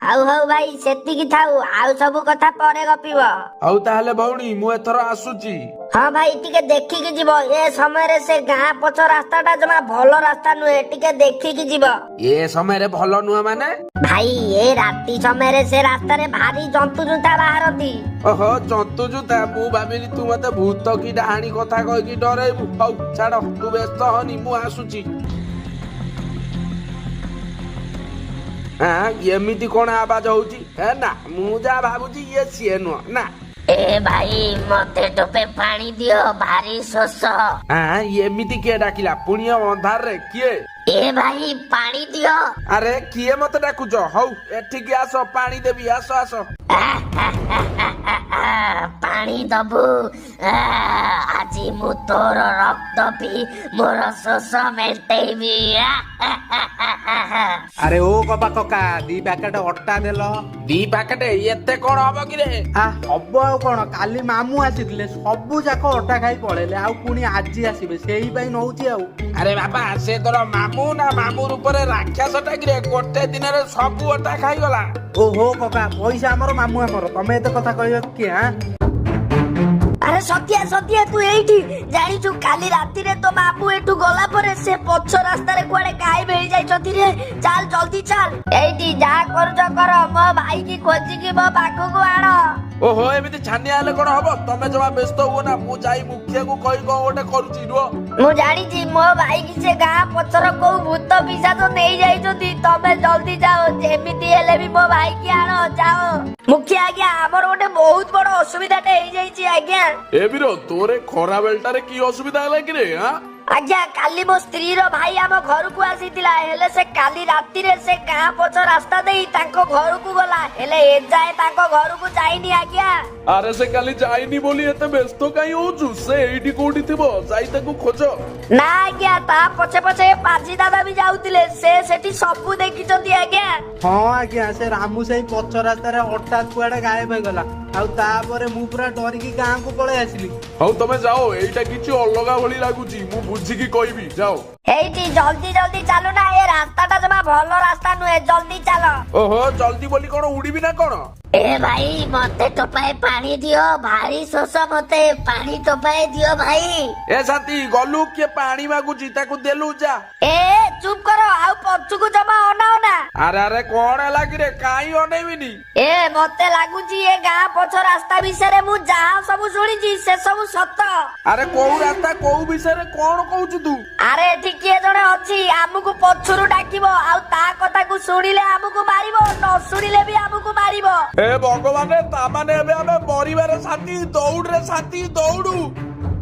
ହଉ ହଉ ଭାଇ ସେତିକି ଥାଉ ଆଉ ସବୁ କଥା ପରେ ଗପିବ। ହଉ ତାହେଲେ ଭଉଣୀ ମୁଁ ଏଥର ଆସୁଛି। ହଁ ଭାଇ ଟିକେ ଦେଖିକି ଯିବ, ଏ ସମୟରେ ସେ ଗାଁ ପଛ ରାସ୍ତାଟା ଜମା ଭଲ ରାସ୍ତା ନୁହେଁ, ଟିକେ ଦେଖିକି ଯିବ। ଏ ସମୟରେ ଭଲ ନୁହଁ ମାନେ? ଭାଇ ଏ ରାତି ସମୟରେ ସେ ରାସ୍ତାରେ ଭାରି ଜନ୍ତୁ ଜୁନ୍ତା ବାହାରନ୍ତି। ଓହୋ ଜନ୍ତୁ ଜୁତା, ମୁଁ ଭାବିଲି ତୁ ମତେ ଭୂତ କି ଡାହାଣୀ କଥା କହିକି ଡରେଇବୁ। ହଉ ଛାଡ, ତୁ ବ୍ୟସ୍ତ ହନି, ମୁଁ ଆସୁଛି। ଏମିତି କଣ ଆବାଜ ହଉଛି? ନା ମୁଁ ଯାହା ଭାବୁଛି ଇଏ ସିଏ ନୁହଁ ନା। ଏ ଭାଇ ମତେ ଟୋପେ ପାଣି ଦିଅ, ଭାରି ଶୋଷ। ଏମିତି କିଏ ଡାକିଲା ପୁଣି ଅନ୍ଧାରରେ? କିଏ? ଏ ଭାଇ ପାଣି ଦିଅ। ଆରେ କିଏ ମତେ ଡାକୁଛ? ହଉ ଏଠିକି ଆସ, ପାଣି ଦେବି, ଆସ ଆସ। ପାଣି ଦବୁ? ଆଜି ମୁଁ ତୋର ରକ୍ତ ପିଇ ମୋର ଶୋଷ ମେଣ୍ଟେଇବି। ଆରେ ଓ କପା କକା, 2 ପ୍ୟାକେଟ ଅଟା ଦେଲ। 2 ପ୍ୟାକେଟ? ଏତେ କଣ ହବ କିରେ? ହବ ଆଉ କଣ, କାଲି ମାମୁଁ ଆସିଥିଲେ ସବୁ ଯାକ ଅଟା ଖାଇ ପଳେଇଲେ, ଆଉ ପୁଣି ଆଜି ଆସିବେ, ସେଇ ପାଇଁ ନଉଛି ଆଉ। ଆରେ ବାବା, ସେ ତୋର ମାମୁଁ ନା ମାମୁଁ ରୂପରେ ରାକ୍ଷସ ଟାକିରେ ଗୋଟେ ଦିନରେ ସବୁ ଅଟା ଖାଇଗଲା। ଓହୋ କକା, ପଇସା ଆମର, ମାମୁଁ ଆମର, ତମେ ଏତେ କଥା କହିବ କିଏ? ଆରେ ସତ୍ୟା ସତ୍ୟା ତୁ ଏଇଠି? ଜାଣିଛୁ କାଲି ରାତିରେ ତୋ ମାମୁଁ ଏଠୁ ଗଲା ପରେ ସେ ପଛ ରାସ୍ତାରେ କୁଆଡେ ଗାୟବ ହେଇଯାଇଛନ୍ତି ରେ। ଚାଲ ଜଲ୍ଦି ଚାଲ, ଏଇଠି ଯାହା କରୁଛ କର, ମୋ ଭାଇ କି ଖୋଜିକି ମୋ ପାଖକୁ ଆଣ। ଓହୋ ଏମିତି ଛାନିଆ ହେଲେ କଣ ହବ? ତମେ ଜମା ବ୍ୟସ୍ତ ହୁଅ ନା, ମୁଁ ଯାଇ ମୁଖିଆକୁ କହି କଣ ଗୋଟେ କରୁଛି। ରୁହ, ମୁଁ ଜାଣିଛି ମୋ ଭାଇ କି ସେ ଗାଁ ପଛର କୋଉ ଭୂତ ପିଶାଚ ନେଇ ଯାଇଛନ୍ତି। ତମେ ଜଲ୍ଦି ଯାଅ, ଯେମିତି ହେଲେ ବି ମୋ ଭାଇ କି ଆଣ, ଯାଅ। ମୁଖିଆ ଆଜ୍ଞା, ଆମର ଗୋଟେ ବହୁତ ବଡ ଅସୁବିଧାଟେ ହେଇଯାଇଛି ଆଜ୍ଞା। ଏ ବୀର, ତୋରେ ଖରା ବେଳଟାରେ କି ଅସୁବିଧା ହେଲା କିରେ? ଆଜ୍ଞା କାଲି ମୋ ସ୍ତ୍ରୀର ଭାଇ ଆମ ଘରକୁ ଆସିଥିଲା, ହେଲେ ସେ କାଲି ରାତିରେ ସେ ଗାଁ ପଛ ରାସ୍ତା ଦେଇ ତାଙ୍କ ଘରକୁ ଗଲା, ହେଲେ ଏଯାଏ ତାଙ୍କ ଘରକୁ ଯାଇନି ଆଜ୍ଞା। ଆରେ ସେ କାଲି ଯାଇନି ବୋଲି ଏତେ ବ୍ୟସ୍ତ କାହିଁ ହଉଛୁ? ସେ ଏଇଠି କୋଉଠି ଥିବ, ଯାଇ ତାକୁ ଖୋଜ। ନା ଆଜ୍ଞା, ତା ପଛେ ପଛେ ପାଜି ଦାଦା ବି ଯାଉଥିଲେ, ସେ ସେଠି ସବୁ ଦେଖିଛନ୍ତି ଆଜ୍ଞା। ହଁ ଆଜ୍ଞା, ସେ ରାମୁ ସେଇ ପଛ ରାସ୍ତାରେ ହଠାତ୍ କୁଆଡେ ଗାୟବ ହେଇଗଲା, ଆଉ ତାପରେ ମୁଁ ପୁରା ଡରିକି ଗାଁକୁ ପଳେଇ ଆସିଲି। ହଉ ତମେ ଯାଅ, ଏଇଟା କିଛି ଅଲଗା ଭଳି ଲାଗୁଛି, ମୁଁ ବୁଝିକି କହିବି, ଯାଅ। ଏଇଠି ଜଲ୍ଦି ଜଲ୍ଦି ଚାଲୁ ନା, ଏ ରାସ୍ତାଟା ଜମା ଭଲ ରାସ୍ତା ନୁହେଁ, ଜଲ୍ଦି ଚାଲ। ଓହୋ ଜଲ୍ଦି ବୋଲି କଣ ଉଡିବି ନା କଣ? ଏ ଭାଇ ମତେ ଟୋପାଏ ପାଣି ଦିଅ, ଭାରି ଶୋଷ, ମତେ ପାଣି ଟୋପାଏ ଦିଅ ଭାଇ। ଏ ସାଥୀ, ଗଲୁ କିଏ ପାଣି ମାଗୁଛି, ତାକୁ ଦେଲୁ, ଯା। ଏ ଚୁପ କର, ଆଉ ପଛକୁ ଜମା ଅନାଅ ନା। ଆରେ କଣ ହେଲା କିରେ, କାହିଁ ଅନେଇବିନି? ଏ ମତେ ଲାଗୁଛି ଏ ଗାଁ ପଛ ରାସ୍ତା ବିଷୟରେ ମୁଁ ଯାହା ସବୁ ଶୁଣିଛି ସେ ସବୁ ସତ। ଆରେ କୋଉ ରାସ୍ତା, କୋଉ ବିଷୟରେ କଣ କହୁଛୁ ତୁ? ଆରେ ଏଠି କିଏ ଜଣେ ଅଛି, ଆମକୁ ପଛରୁ ଡାକିବ, ଆଉ ତା କଥାକୁ ଶୁଣିଲେ ଆମକୁ ମାରିବ, ନ ଶୁଣିଲେ ବି ଆମକୁ ମାରିବ। ଏ ଭଗବାନ, ତାମାନେ ଏବେ ଆମେ ମରିବାରେ ସାଥୀ, ଦୌଡରେ ସାଥୀ, ଦୌଡୁ।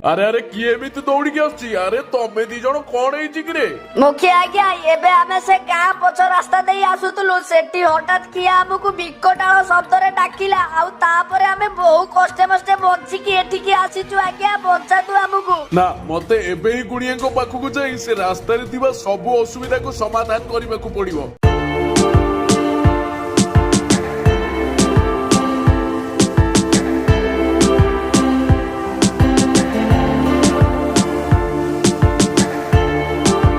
ଆରେ କିଏ ଏମିତି ଦୌଡିକି ଆସୁଛି? ଆରେ ତମେ 2 ଜଣ କଣ ହେଇଛି କିରେ? ମୁଖିଆ ଆଜ୍ଞା, ଏବେ ଆମେ ସେ ଗାଁ ପଛ ରାସ୍ତା ଦେଇ ଆସୁଥିଲୁ, ସେଠି ହଠାତ୍ କିଏ ଆମକୁ ବିକଟାଳ ଶବ୍ଦରେ ଡାକିଲା, ଆଉ ତାପରେ ଆମେ ବହୁ କଷ୍ଟେ ମଷ୍ଟେ ବଞ୍ଚିକି ଏଠିକି ଆସିଛୁ ଆଜ୍ଞା, ବଞ୍ଚାନ୍ତୁ ଆମକୁ। ନା, ମତେ ଏବେ ହିଁ ଗୁଣିଆଙ୍କ ପାଖକୁ ଯାଇ ସେ ରାସ୍ତାରେ ଥିବା ସବୁ ଅସୁବିଧାକୁ ସମାଧାନ କରିବାକୁ ପଡିବ।